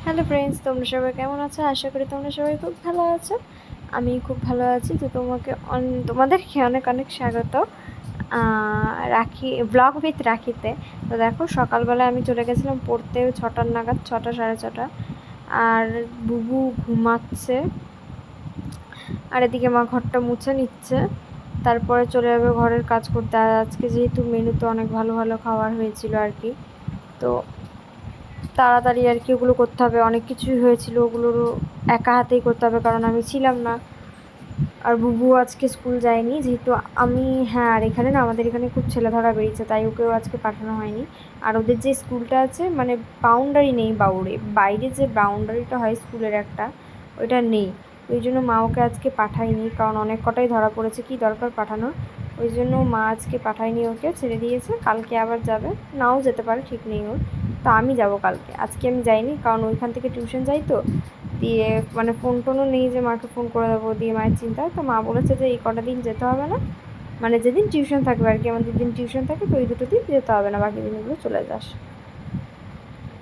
Hello friends, তোমরা সবাই কেমন আছো? আশা করি তোমরা সবাই খুব ভালো আছো। আমি খুব ভালো আছি। তো তোমাদেরকে অনেক অনেক স্বাগত রাখি ব্লগ উইথ রাখিতে। তো দেখো, সকালবেলা আমি চলে গেছিলাম পড়তে 6টার নাগাদ, 6টা সাড়ে 6টা। আর বুবু ঘুমাচ্ছে, আর এদিকে মা ঘরটা মুছে নিচ্ছে। তারপরে চলে যাবে ঘরের কাজ করতে। আর আজকে যেহেতু মেনুতে অনেক ভালো ভালো খাবার হয়েছিল আর কি, তো তাড়াতাড়ি আর কি ওগুলো করতে হবে। অনেক কিছুই হয়েছিল, ওগুলোরও একা হাতেই করতে হবে, কারণ আমি ছিলাম না। আর বুবু আজকে স্কুল যায়নি যেহেতু আমি। হ্যাঁ, আর এখানে না, আমাদের এখানে খুব ছেলেধরা বেরিয়েছে, তাই ওকেও আজকে পাঠানো হয়নি। আর ওদের যে স্কুলটা আছে, মানে বাউন্ডারি নেই, বাইরে যে বাউন্ডারিটা হয় স্কুলের একটা, ওইটা নেই। ওই জন্য মা ওকে আজকে পাঠায়নি, কারণ অনেক কটাই ধরা পড়েছে, কি দরকার পাঠানোর। ওই জন্য মা আজকে পাঠায়নি, ওকে ছেড়ে দিয়েছে। কালকে আবার যাবে, নাও যেতে পারে, ঠিক নেই ওর। তো আমি যাব কালকে, আজকে আমি যাইনি, কারণ ওইখান থেকে টিউশন যাই তো। দিয়ে মানে ফোন টোনও নেই যে মাকে ফোন করে দেবো, দিয়ে মায়ের চিন্তা। তো মা বলেছে যে এই কটা দিন যেতে হবে না, মানে যেদিন টিউশন থাকবে আর কি, আমাদের দিন টিউশন থাকে, তো ওই দুটো দিন যেতে হবে না, বাকি দিনগুলো চলে যাস।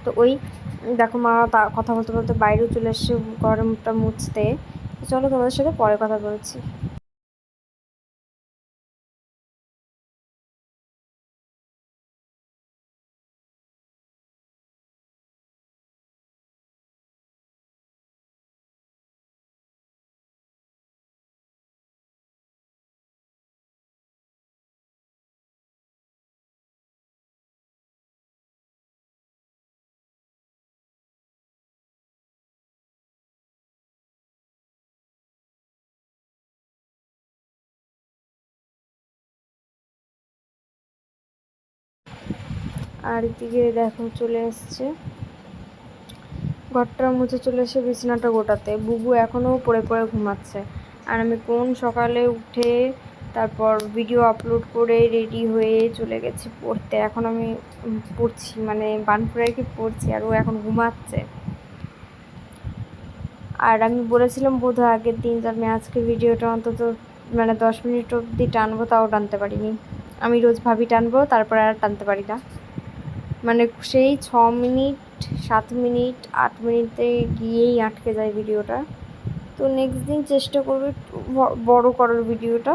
তো ওই দেখো, মা তা কথা বলতে বলতে বাইরেও চলে এসছে গরমটা মুছতে। চলো তোমাদের সাথে পরে কথা বলছি। আর এদিকে দেখো চলে এসছে, ঘরটা মুছে চলে এসে বিছানাটা গোটাতে। বুবু এখনও পড়ে পড়ে ঘুমাচ্ছে, আর আমি কোন সকালে উঠে তারপর ভিডিও আপলোড করে রেডি হয়ে চলে গেছি পড়তে। এখন আমি পড়ছি, মানে বানপুরাইকে পড়ছি, আর ও এখন ঘুমাচ্ছে। আর আমি বলেছিলাম বোধহয় আগের দিন যে আমি আজকে ভিডিওটা অন্তত মানে 10 মিনিট অবধি টানবো, তাও টানতে পারিনি। আমি রোজ ভাবি টানবো, তারপরে আর টানতে পারি না। মানে সেই 6 মিনিট, 7 মিনিট, 8 মিনিটে গিয়েই আটকে যায় ভিডিওটা। তো নেক্সট দিন চেষ্টা করবো একটু বড় করার ভিডিওটা।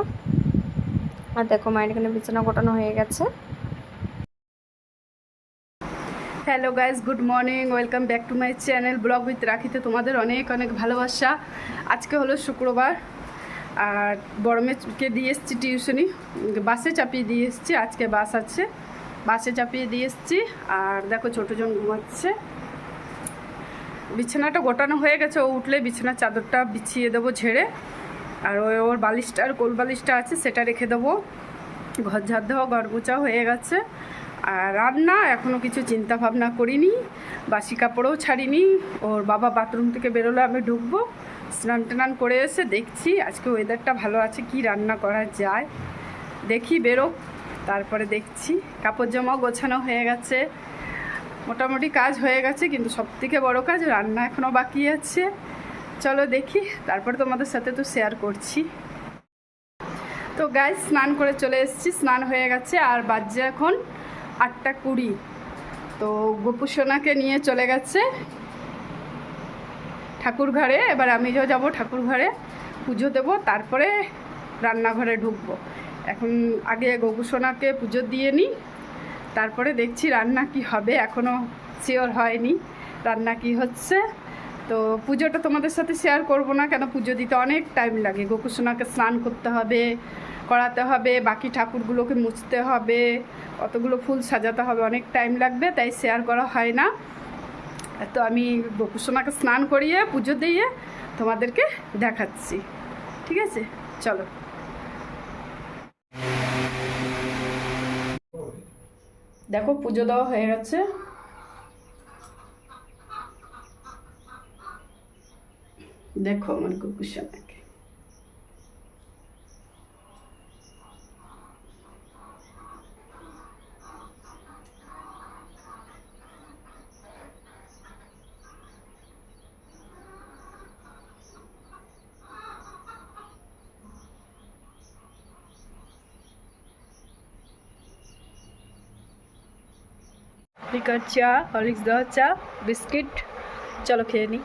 আর দেখো, মায়ের এখানে বিছানা গোটানো হয়ে গেছে। Hello guys, good morning, welcome back to my channel blog with রাখিতে তোমাদের অনেক অনেক ভালোবাসা। আজকে হলো শুক্রবার, আর বড় মেয়েকে দিয়ে এসেছি টিউশনি, বাসে চাপিয়ে দিয়ে এসেছি। আজকে বাস আছে, বাসে চাপিয়ে দিয়ে এসেছি। আর দেখো ছোটোজন ঘুমাচ্ছে। বিছানাটা গোটানো হয়ে গেছে, ও উঠলে বিছানার চাদরটা বিছিয়ে দেবো ঝেড়ে। আর ওর বালিশটা আর কোল বালিশটা আছে, সেটা রেখে দেবো। ঘর ঝাড় দেওয়া, ঘর মোছা হয়ে গেছে। আর রান্না এখনও কিছু চিন্তা ভাবনা করিনি, বাসি কাপড়ও ছাড়িনি। ওর বাবা বাথরুম থেকে বেরোলে আমি ঢুকবো, স্নান টান করে এসে দেখছি আজকে ওয়েদারটা ভালো আছে, কি রান্না করা যায় দেখি, বেরো তারপরে দেখছি। কাপড় জামাও গোছানো হয়ে গেছে, মোটামুটি কাজ হয়ে গেছে, কিন্তু সবথেকে বড় কাজ রান্না এখনও বাকি আছে। চলো দেখি, তারপরে তোমাদের সাথে তো শেয়ার করছি। তো গাইজ, স্নান করে চলে এসেছি, স্নান হয়ে গেছে। আর বাজছে এখন 8টা 20। তো গোপু সোনাকে নিয়ে চলে গেছে ঠাকুর ঘরে। এবার আমিও যাব ঠাকুর ঘরে, পুজো দেবো, তারপরে রান্নাঘরে ঢুকবো। এখন আগে গোপু সোনাকে পুজো দিয়ে নিই, তারপরে দেখছি রান্না কি হবে। এখনও শিওর হয়নি রান্না কি হচ্ছে। তো পুজোটা তোমাদের সাথে শেয়ার করব না, কেন পুজো দিতে অনেক টাইম লাগে। গোপু সোনাকে স্নান করতে হবে, করাতে হবে, বাকি ঠাকুরগুলোকে মুছতে হবে, কতগুলো ফুল সাজাতে হবে, অনেক টাইম লাগবে, তাই শেয়ার করা হয় না। তো আমি গোপু সোনাকে স্নান করিয়ে পুজো দিয়ে তোমাদেরকে দেখাচ্ছি, ঠিক আছে? চলো। দেখো, পুজো দেওয়া হয়ে গেছে। দেখো আমার গোপু সোনাকে। লিকার চা, হরলিক্স দেওয়া চা, বিস্কিট, চলো খেয়ে নিই।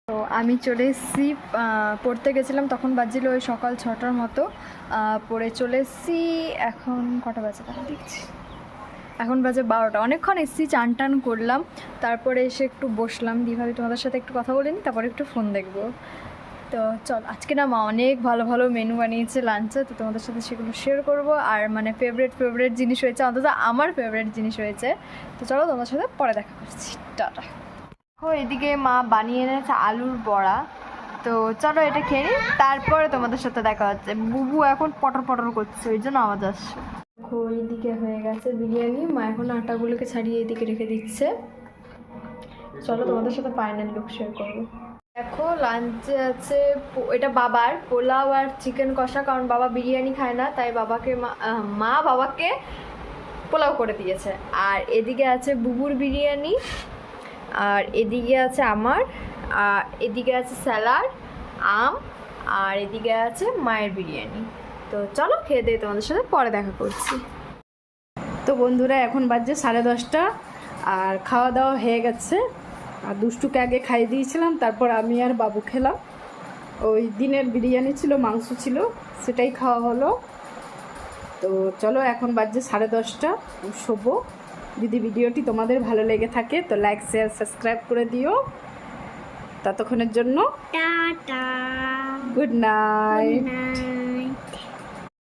তো আমি চলে এসেছি, পড়তে গেছিলাম তখন বাজছিল ওই সকাল 6টার মতো, পড়ে চলে এসেছি। এখন কটা বাজে তাহলে দেখছি, এখন বাজে 12টা। অনেকক্ষণ এসেছি, চান টান করলাম, তারপরে এসে একটু বসলাম, দিয়ে ভাবি তোমাদের সাথে একটু কথা বলে নিই, তারপরে একটু ফোন দেখবো। তো চল, আজকে না মা অনেক ভালো ভালো মেনু বানিয়েছে লাঞ্চে, তো তোমাদের সাথে সেগুলো শেয়ার করবো। আর মানে ফেভারিট জিনিস হয়েছে, অন্তত আমার ফেভারিট জিনিস হয়েছে। তো চলো তোমাদের সাথে পরে দেখা করছি, টাটা। এদিকে মা বানিয়ে এনেছে আলুর বড়া, তো চলো এটা খেয়ে নিই, তারপরে তোমাদের সাথে দেখা হচ্ছে। বুবু এখন পটর পটর করছে, ওই জন্য আওয়াজ আসছে। এইদিকে হয়ে গেছে বিরিয়ানি, মা এখন আটাগুলোকে ছাড়িয়ে এদিকে রেখে দিচ্ছে। চলো তোমাদের সাথে ফাইনাল লুক শেয়ার করবো। দেখো লাঞ্চে আছে এটা বাবার পোলাও আর চিকেন কষা, কারণ বাবা বিরিয়ানি খায় না, তাই মা বাবাকে পোলাও করে দিয়েছে। আর এদিকে আছে বুবুর বিরিয়ানি, আর এদিকে আছে আমার, আর এদিকে আছে স্যালাড, আম, আর এদিকে আছে মায়ের বিরিয়ানি। তো চলো খেয়ে দিয়ে তোমাদের সাথে পরে দেখা করছি। তো বন্ধুরা এখন বাজছে 10:30, আর খাওয়া দাওয়া হয়ে গেছে। আর দুষ্টুকে আগে খাইয়ে দিয়েছিলাম, তারপর আমি আর বাবু খেলাম। ওই দিনের বিরিয়ানি ছিল, মাংস ছিল, সেটাই খাওয়া হলো। তো চলো এখন বাজছে 10:30, শোবো। যদি ভিডিওটি তোমাদের ভালো লেগে থাকে তো লাইক শেয়ার সাবস্ক্রাইব করে দিও। ততক্ষণের জন্য tata, good night. Good night.